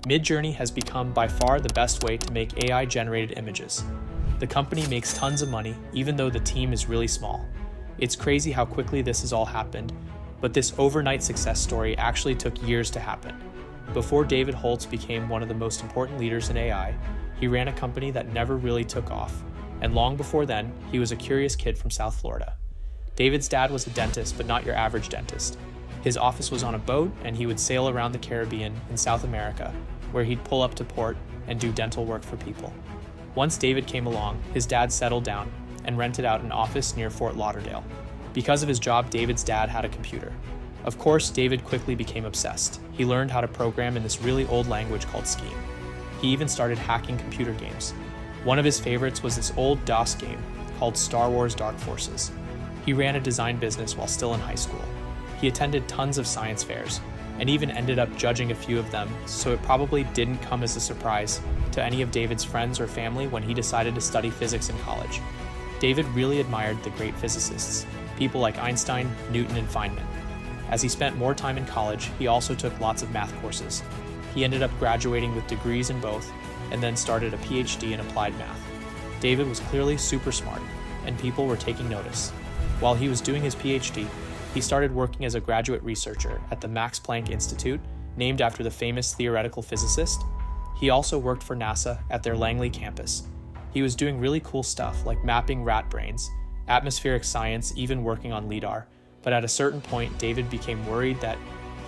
MidJourney has become by far the best way to make AI-generated images. The company makes tons of money, even though the team is really small. It's crazy how quickly this has all happened, but this overnight success story actually took years to happen. Before David Holz became one of the most important leaders in AI, he ran a company that never really took off, and long before then, he was a curious kid from South Florida. David's dad was a dentist, but not your average dentist. His office was on a boat, and he would sail around the Caribbean in South America, where he'd pull up to port and do dental work for people. Once David came along, his dad settled down and rented out an office near Fort Lauderdale. Because of his job, David's dad had a computer. Of course, David quickly became obsessed. He learned how to program in this really old language called Scheme. He even started hacking computer games. One of his favorites was this old DOS game called Star Wars Dark Forces. He ran a design business while still in high school. He attended tons of science fairs and even ended up judging a few of them, so it probably didn't come as a surprise to any of David's friends or family when he decided to study physics in college. David really admired the great physicists, people like Einstein, Newton, and Feynman. As he spent more time in college, he also took lots of math courses. He ended up graduating with degrees in both, and then started a PhD in applied math. David was clearly super smart, and people were taking notice. While he was doing his PhD, he started working as a graduate researcher at the Max Planck Institute, named after the famous theoretical physicist. He also worked for NASA at their Langley campus. He was doing really cool stuff like mapping rat brains, atmospheric science, even working on LIDAR. But at a certain point, David became worried that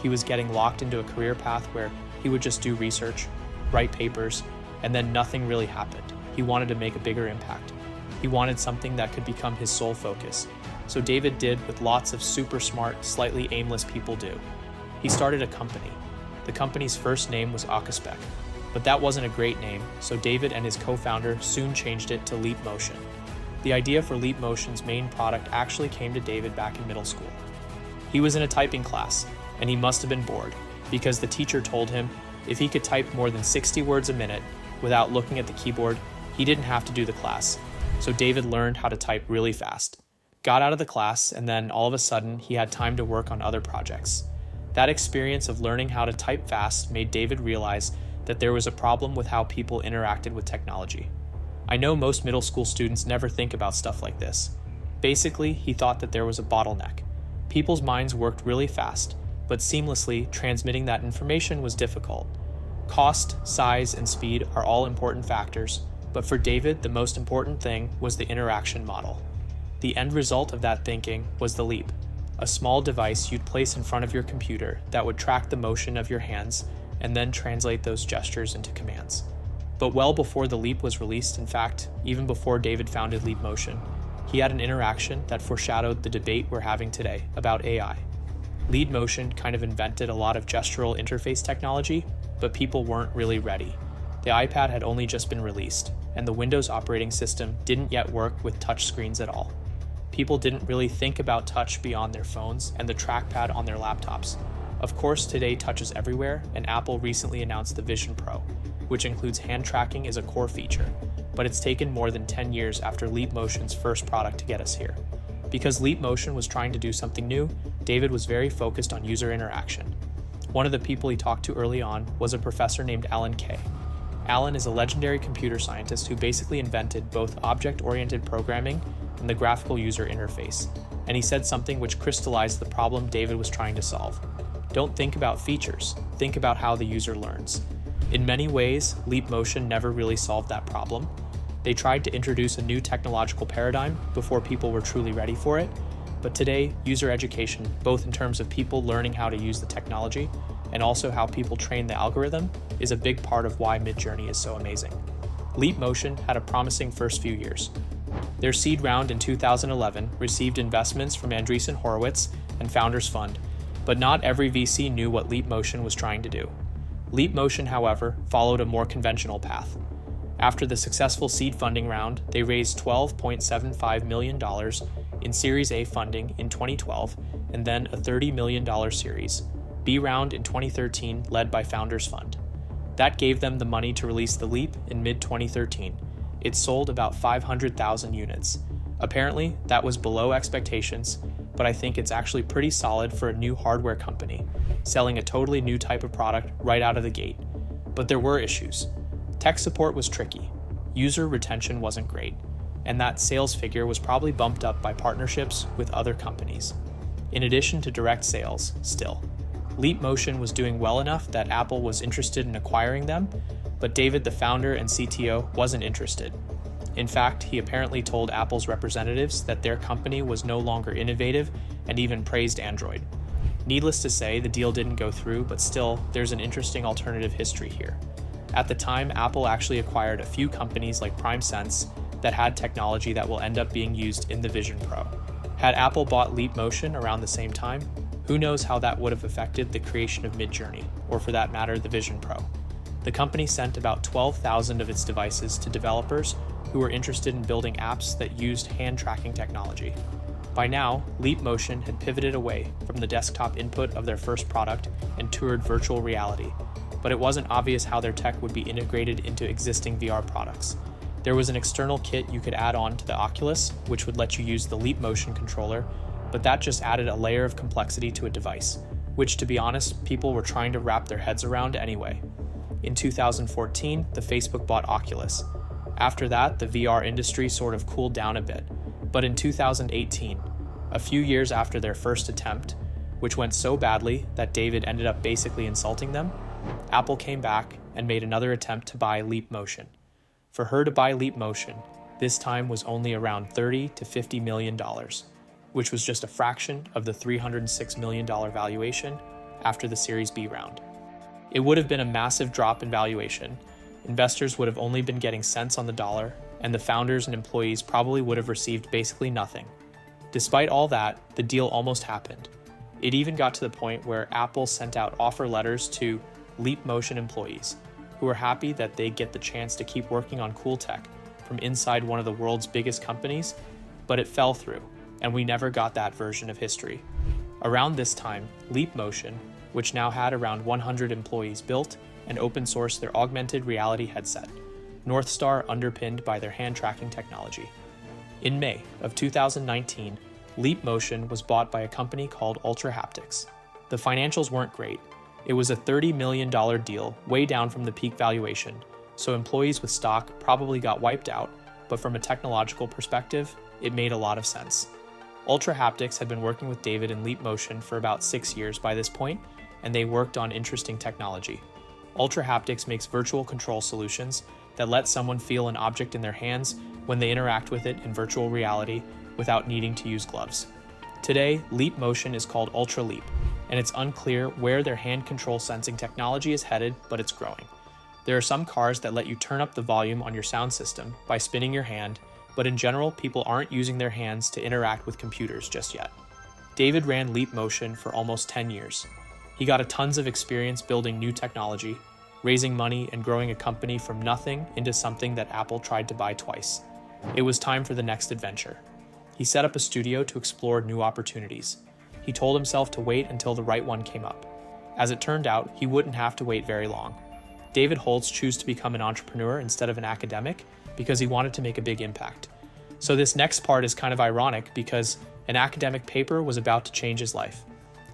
he was getting locked into a career path where he would just do research, write papers, and then nothing really happened. He wanted to make a bigger impact. He wanted something that could become his sole focus. So David did what lots of super smart, slightly aimless people do. He started a company. The company's first name was Akaspec, but that wasn't a great name, so David and his co-founder soon changed it to Leap Motion. The idea for Leap Motion's main product actually came to David back in middle school. He was in a typing class, and he must have been bored, because the teacher told him if he could type more than 60 words a minute without looking at the keyboard, he didn't have to do the class. So David learned how to type really fast, got out of the class, and then all of a sudden he had time to work on other projects. That experience of learning how to type fast made David realize that there was a problem with how people interacted with technology. I know most middle school students never think about stuff like this. Basically, he thought that there was a bottleneck. People's minds worked really fast, but seamlessly transmitting that information was difficult. Cost, size, and speed are all important factors, but for David, the most important thing was the interaction model. The end result of that thinking was the Leap, a small device you'd place in front of your computer that would track the motion of your hands and then translate those gestures into commands. But well before the Leap was released, in fact, even before David founded Leap Motion, he had an interaction that foreshadowed the debate we're having today about AI. Leap Motion kind of invented a lot of gestural interface technology, but people weren't really ready. The iPad had only just been released, and the Windows operating system didn't yet work with touch screens at all. People didn't really think about touch beyond their phones and the trackpad on their laptops. Of course, today touch is everywhere, and Apple recently announced the Vision Pro, which includes hand tracking as a core feature, but it's taken more than 10 years after Leap Motion's first product to get us here. Because Leap Motion was trying to do something new, David was very focused on user interaction. One of the people he talked to early on was a professor named Alan Kay. Alan is a legendary computer scientist who basically invented both object-oriented programming and the graphical user interface, and he said something which crystallized the problem David was trying to solve. Don't think about features, think about how the user learns. In many ways, Leap Motion never really solved that problem. They tried to introduce a new technological paradigm before people were truly ready for it, but today, user education, both in terms of people learning how to use the technology and also how people train the algorithm, is a big part of why MidJourney is so amazing. Leap Motion had a promising first few years. Their seed round in 2011 received investments from Andreessen Horowitz and Founders Fund, but not every VC knew what Leap Motion was trying to do. Leap Motion, however, followed a more conventional path. After the successful seed funding round, they raised $12.75 million in Series A funding in 2012, and then a $30 million Series B round in 2013 led by Founders Fund. That gave them the money to release the Leap in mid-2013. It sold about 500,000 units. Apparently, that was below expectations, but I think it's actually pretty solid for a new hardware company, selling a totally new type of product right out of the gate. But there were issues. Tech support was tricky, user retention wasn't great, and that sales figure was probably bumped up by partnerships with other companies. In addition to direct sales, still, Leap Motion was doing well enough that Apple was interested in acquiring them, but David, the founder and CTO, wasn't interested. In fact, he apparently told Apple's representatives that their company was no longer innovative and even praised Android. Needless to say, the deal didn't go through, but still, there's an interesting alternative history here. At the time, Apple actually acquired a few companies like PrimeSense that had technology that will end up being used in the Vision Pro. Had Apple bought Leap Motion around the same time, who knows how that would have affected the creation of MidJourney, or for that matter, the Vision Pro. The company sent about 12,000 of its devices to developers who were interested in building apps that used hand tracking technology. By now, Leap Motion had pivoted away from the desktop input of their first product and toured virtual reality, but it wasn't obvious how their tech would be integrated into existing VR products. There was an external kit you could add on to the Oculus, which would let you use the Leap Motion controller, but that just added a layer of complexity to a device, which, to be honest, people were trying to wrap their heads around anyway. In 2014, the Facebook bought Oculus. After that, the VR industry sort of cooled down a bit. But in 2018, a few years after their first attempt, which went so badly that David ended up basically insulting them, Apple came back and made another attempt to buy Leap Motion. For her to buy Leap Motion, this time was only around $30 to $50 million, which was just a fraction of the $306 million valuation after the Series B round. It would have been a massive drop in valuation. Investors would have only been getting cents on the dollar, and the founders and employees probably would have received basically nothing. Despite all that, the deal almost happened. It even got to the point where Apple sent out offer letters to Leap Motion employees, who were happy that they'd get the chance to keep working on cool tech from inside one of the world's biggest companies, but it fell through, and we never got that version of history. Around this time, Leap Motion, which now had around 100 employees, built and open-sourced their augmented reality headset, Northstar, underpinned by their hand tracking technology. In May of 2019, Leap Motion was bought by a company called Ultra Haptics. The financials weren't great. It was a $30 million deal, way down from the peak valuation, so employees with stock probably got wiped out, but from a technological perspective, it made a lot of sense. Ultra Haptics had been working with David in Leap Motion for about 6 years by this point, and they worked on interesting technology. Ultra Haptics makes virtual control solutions that let someone feel an object in their hands when they interact with it in virtual reality without needing to use gloves. Today, Leap Motion is called Ultra Leap, and it's unclear where their hand control sensing technology is headed, but it's growing. There are some cars that let you turn up the volume on your sound system by spinning your hand, but in general, people aren't using their hands to interact with computers just yet. David ran Leap Motion for almost 10 years. He got a tons of experience building new technology, raising money, and growing a company from nothing into something that Apple tried to buy twice. It was time for the next adventure. He set up a studio to explore new opportunities. He told himself to wait until the right one came up. As it turned out, he wouldn't have to wait very long. David Holz chose to become an entrepreneur instead of an academic because he wanted to make a big impact. So this next part is kind of ironic because an academic paper was about to change his life.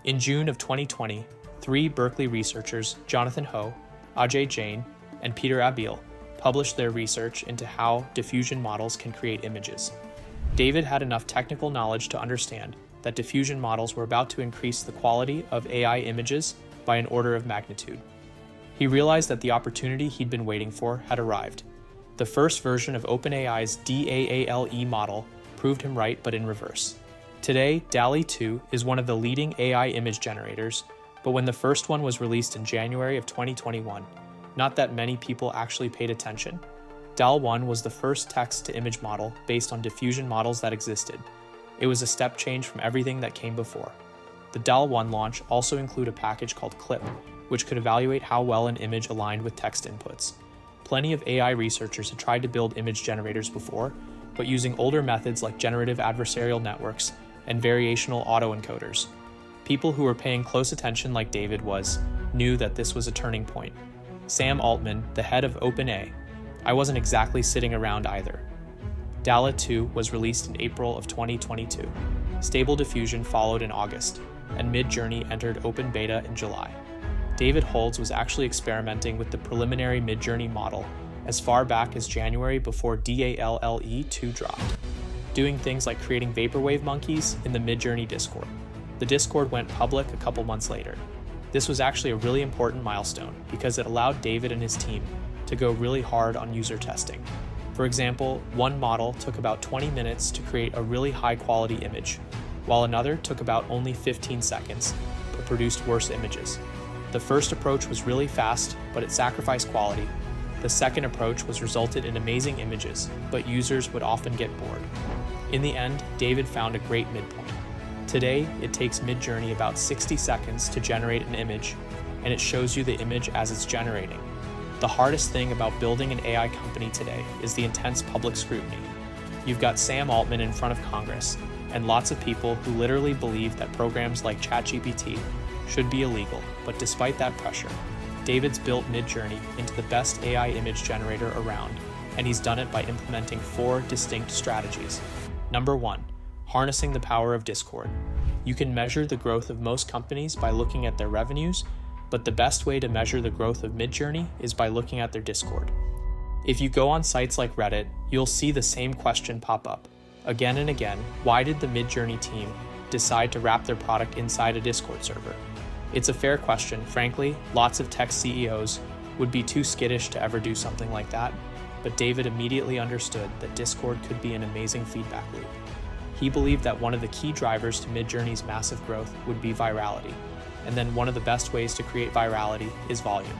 In June of 2020, 3 Berkeley researchers, Jonathan Ho, Ajay Jain, and Peter Abil, published their research into how diffusion models can create images. David had enough technical knowledge to understand that diffusion models were about to increase the quality of AI images by an order of magnitude. He realized that the opportunity he'd been waiting for had arrived. The first version of OpenAI's DAALE model proved him right, but in reverse. Today, DALL-E 2 is one of the leading AI image generators, but when the first one was released in January of 2021, not that many people actually paid attention. DALL-1 was the first text-to-image model based on diffusion models that existed. It was a step change from everything that came before. The DALL-1 launch also included a package called CLIP, which could evaluate how well an image aligned with text inputs. Plenty of AI researchers had tried to build image generators before, but using older methods like generative adversarial networks and variational autoencoders. People who were paying close attention, like David knew that this was a turning point. Sam Altman, the head of OpenAI, I wasn't exactly sitting around either. DALL-E 2 was released in April of 2022. Stable Diffusion followed in August, and MidJourney entered open beta in July. David Holz was actually experimenting with the preliminary MidJourney model as far back as January before DALLE 2 dropped, doing things like creating vaporwave monkeys in the MidJourney Discord. The Discord went public a couple months later. This was actually a really important milestone because it allowed David and his team to go really hard on user testing. For example, one model took about 20 minutes to create a really high-quality image, while another took about only 15 seconds, but produced worse images. The first approach was really fast, but it sacrificed quality. The second approach was resulted in amazing images, but users would often get bored. In the end, David found a great midpoint. Today, it takes MidJourney about 60 seconds to generate an image, and it shows you the image as it's generating. The hardest thing about building an AI company today is the intense public scrutiny. You've got Sam Altman in front of Congress, and lots of people who literally believe that programs like ChatGPT should be illegal, but despite that pressure, David's built MidJourney into the best AI image generator around, and he's done it by implementing 4 distinct strategies. Number 1, harnessing the power of Discord. You can measure the growth of most companies by looking at their revenues, but the best way to measure the growth of MidJourney is by looking at their Discord. If you go on sites like Reddit, you'll see the same question pop up. Again and again, why did the MidJourney team decide to wrap their product inside a Discord server? It's a fair question. Frankly, lots of tech CEOs would be too skittish to ever do something like that, but David immediately understood that Discord could be an amazing feedback loop. He believed that one of the key drivers to MidJourney's massive growth would be virality, and then one of the best ways to create virality is volume.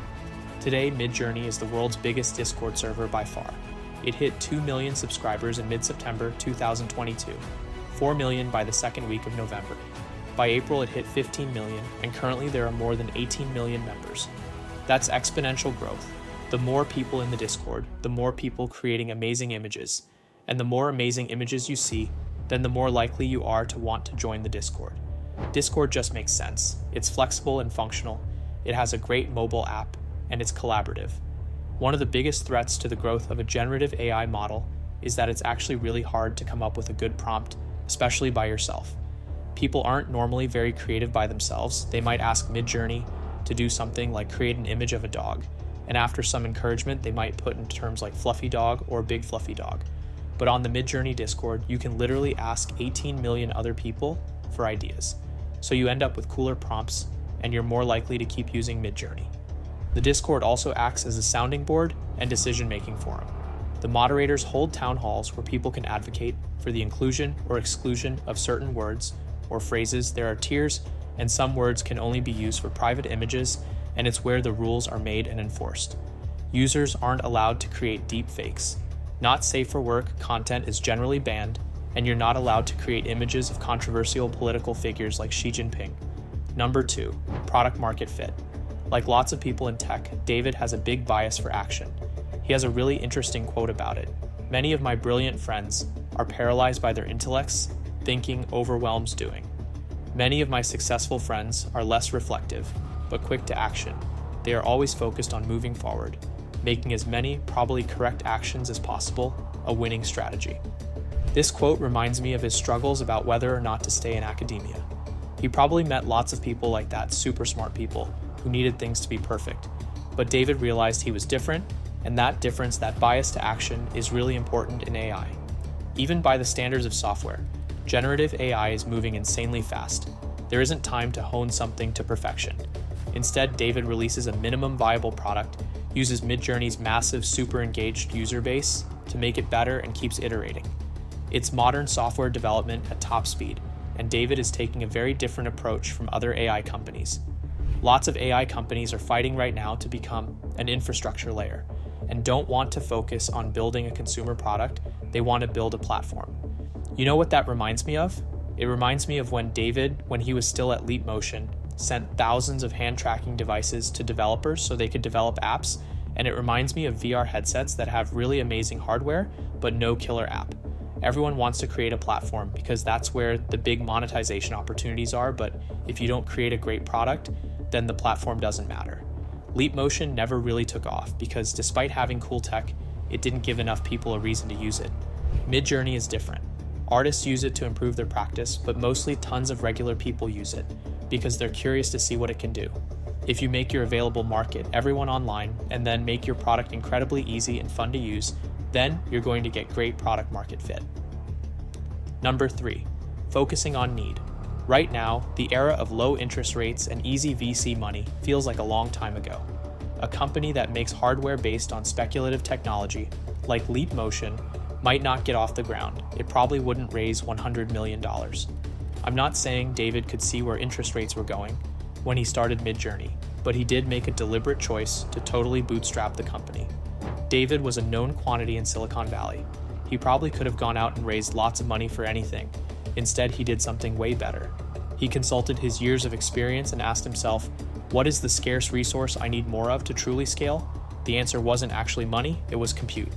Today, MidJourney is the world's biggest Discord server by far. It hit 2 million subscribers in mid-September 2022, 4 million by the second week of November. By April, it hit 15 million, and currently there are more than 18 million members. That's exponential growth. The more people in the Discord, the more people creating amazing images. And the more amazing images you see, then the more likely you are to want to join the Discord. Discord just makes sense. It's flexible and functional. It has a great mobile app, and it's collaborative. One of the biggest threats to the growth of a generative AI model is that it's actually really hard to come up with a good prompt, especially by yourself. People aren't normally very creative by themselves. They might ask MidJourney to do something like create an image of a dog, and after some encouragement, they might put in terms like fluffy dog or big fluffy dog. But on the MidJourney Discord, you can literally ask 18 million other people for ideas. So you end up with cooler prompts, and you're more likely to keep using MidJourney. The Discord also acts as a sounding board and decision-making forum. The moderators hold town halls where people can advocate for the inclusion or exclusion of certain words or phrases. There are tiers, and some words can only be used for private images, and it's where the rules are made and enforced. Users aren't allowed to create deep fakes. Not safe for work content is generally banned, and you're not allowed to create images of controversial political figures like Xi Jinping. Number 2, product market fit. Like lots of people in tech, David has a big bias for action. He has a really interesting quote about it. Many of my brilliant friends are paralyzed by their intellects, thinking overwhelms doing. Many of my successful friends are less reflective, but quick to action. They are always focused on moving forward, making as many probably correct actions as possible a winning strategy. This quote reminds me of his struggles about whether or not to stay in academia. He probably met lots of people like that, super smart people, who needed things to be perfect. But David realized he was different, and that difference, that bias to action, is really important in AI. Even by the standards of software, generative AI is moving insanely fast. There isn't time to hone something to perfection. Instead, David releases a minimum viable product, uses MidJourney's massive, super engaged user base to make it better, and keeps iterating. It's modern software development at top speed, and David is taking a very different approach from other AI companies. Lots of AI companies are fighting right now to become an infrastructure layer and don't want to focus on building a consumer product. They want to build a platform. You know what that reminds me of? It reminds me of when David, when he was still at Leap Motion, sent thousands of hand tracking devices to developers so they could develop apps, and it reminds me of VR headsets that have really amazing hardware but no killer app. Everyone wants to create a platform because that's where the big monetization opportunities are, but if you don't create a great product, then the platform doesn't matter. Leap Motion never really took off because despite having cool tech, it didn't give enough people a reason to use it. MidJourney is different. Artists use it to improve their practice, but mostly tons of regular people use it because they're curious to see what it can do. If you make your available market everyone online and then make your product incredibly easy and fun to use, then you're going to get great product market fit. Number 3, focusing on need. Right now, the era of low interest rates and easy VC money feels like a long time ago. A company that makes hardware based on speculative technology, like Leap Motion, might not get off the ground. It probably wouldn't raise $100 million. I'm not saying David could see where interest rates were going when he started MidJourney, but he did make a deliberate choice to totally bootstrap the company. David was a known quantity in Silicon Valley. He probably could have gone out and raised lots of money for anything. Instead, he did something way better. He consulted his years of experience and asked himself, what is the scarce resource I need more of to truly scale? The answer wasn't actually money, it was compute.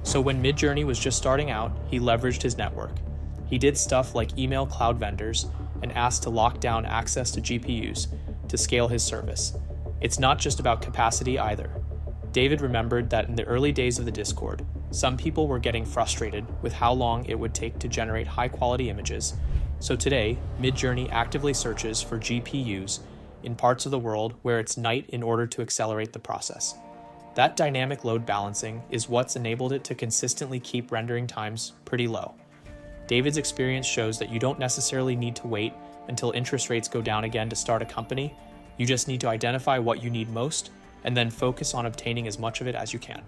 So when MidJourney was just starting out, he leveraged his network. He did stuff like email cloud vendors and asked to lock down access to GPUs to scale his service. It's not just about capacity either. David remembered that in the early days of the Discord, some people were getting frustrated with how long it would take to generate high-quality images. So today, MidJourney actively searches for GPUs in parts of the world where it's night in order to accelerate the process. That dynamic load balancing is what's enabled it to consistently keep rendering times pretty low. David's experience shows that you don't necessarily need to wait until interest rates go down again to start a company. You just need to identify what you need most and then focus on obtaining as much of it as you can.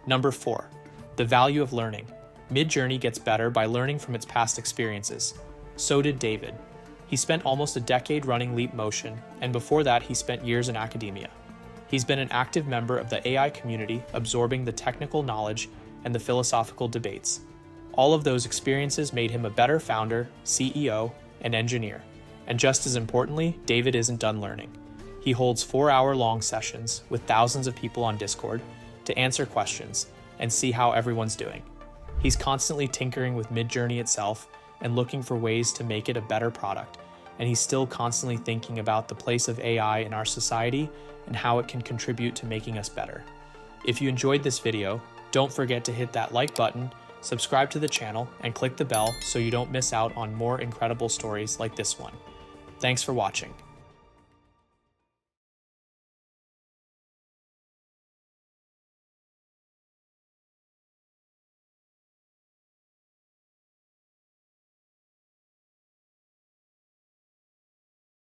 Number 4, the value of learning. MidJourney gets better by learning from its past experiences. So did David. He spent almost a decade running Leap Motion, and before that he spent years in academia. He's been an active member of the AI community, absorbing the technical knowledge and the philosophical debates. All of those experiences made him a better founder, CEO, and engineer. And just as importantly, David isn't done learning. He holds 4-hour-long sessions with thousands of people on Discord to answer questions and see how everyone's doing. He's constantly tinkering with MidJourney itself and looking for ways to make it a better product. And he's still constantly thinking about the place of AI in our society and how it can contribute to making us better. If you enjoyed this video, don't forget to hit that like button, subscribe to the channel, and click the bell so you don't miss out on more incredible stories like this one. Thanks for watching.